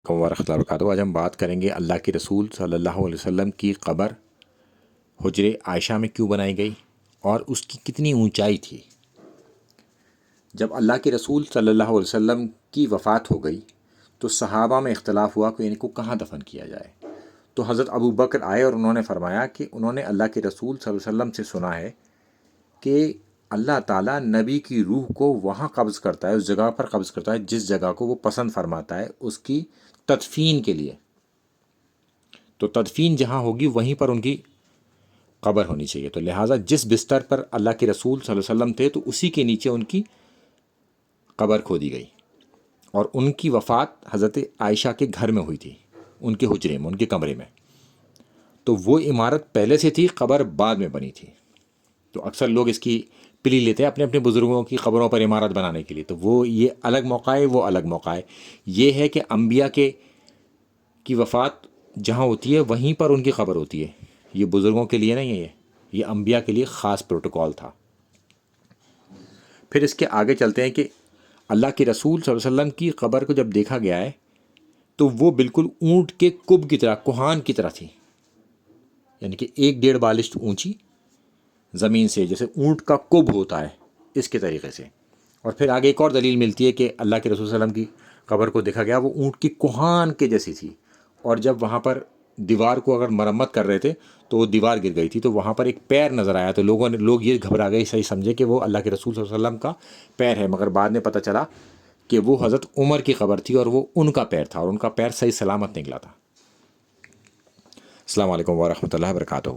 ورحمۃ اللہ وبرکاتہ۔ آج ہم بات کریں گے اللہ کے رسول صلی اللہ علیہ وسلم کی قبر حجر عائشہ میں کیوں بنائی گئی اور اس کی کتنی اونچائی تھی۔ جب اللہ کے رسول صلی اللہ علیہ وسلم کی وفات ہو گئی تو صحابہ میں اختلاف ہوا کہ ان کو کہاں دفن کیا جائے۔ تو حضرت ابو بکر آئے اور انہوں نے فرمایا کہ انہوں نے اللہ کے رسول صلی اللہ علیہ وسلم سے سنا ہے کہ اللہ تعالیٰ نبی کی روح کو وہاں قبض کرتا ہے، اس جگہ پر قبض کرتا ہے جس جگہ کو وہ پسند فرماتا ہے اس کی تدفین کے لیے۔ تو تدفین جہاں ہوگی وہیں پر ان کی قبر ہونی چاہیے۔ تو لہٰذا جس بستر پر اللہ کے رسول صلی اللہ علیہ وسلم تھے تو اسی کے نیچے ان کی قبر کھودی گئی، اور ان کی وفات حضرت عائشہ کے گھر میں ہوئی تھی، ان کے حجرے میں، ان کے کمرے میں۔ تو وہ عمارت پہلے سے تھی، قبر بعد میں بنی تھی۔ تو اکثر لوگ اس کی پلی لیتے ہیں اپنے اپنے بزرگوں کی قبروں پر عمارت بنانے کے لیے، تو وہ یہ الگ موقع ہے، وہ الگ موقع ہے۔ یہ ہے کہ انبیاء کی وفات جہاں ہوتی ہے وہیں پر ان کی قبر ہوتی ہے۔ یہ بزرگوں کے لیے نہیں ہے، یہ انبیاء کے لیے خاص پروٹوکول تھا۔ پھر اس کے آگے چلتے ہیں کہ اللہ کے رسول صلی اللہ علیہ وسلم کی قبر کو جب دیکھا گیا ہے تو وہ بالکل اونٹ کے کب کی طرح، کوہان کی طرح تھی، یعنی کہ 1.5 بالشت اونچی زمین سے، جیسے اونٹ کا کب ہوتا ہے اس کے طریقے سے۔ اور پھر آگے ایک اور دلیل ملتی ہے کہ اللہ کے رسول صلی اللہ علیہ وسلم کی قبر کو دیکھا گیا، وہ اونٹ کی کوہان کے جیسی تھی، اور جب وہاں پر دیوار کو اگر مرمت کر رہے تھے تو وہ دیوار گر گئی تھی، تو وہاں پر ایک پیر نظر آیا، تو لوگ یہ گھبرا گئے، صحیح سمجھے کہ وہ اللہ کے رسول صلی اللہ علیہ وسلم کا پیر ہے، مگر بعد میں پتہ چلا کہ وہ حضرت عمر کی قبر تھی اور وہ ان کا پیر تھا، اور ان کا پیر صحیح سلامت نکلا تھا۔ السلام علیکم ورحمۃ اللہ وبرکاتہ۔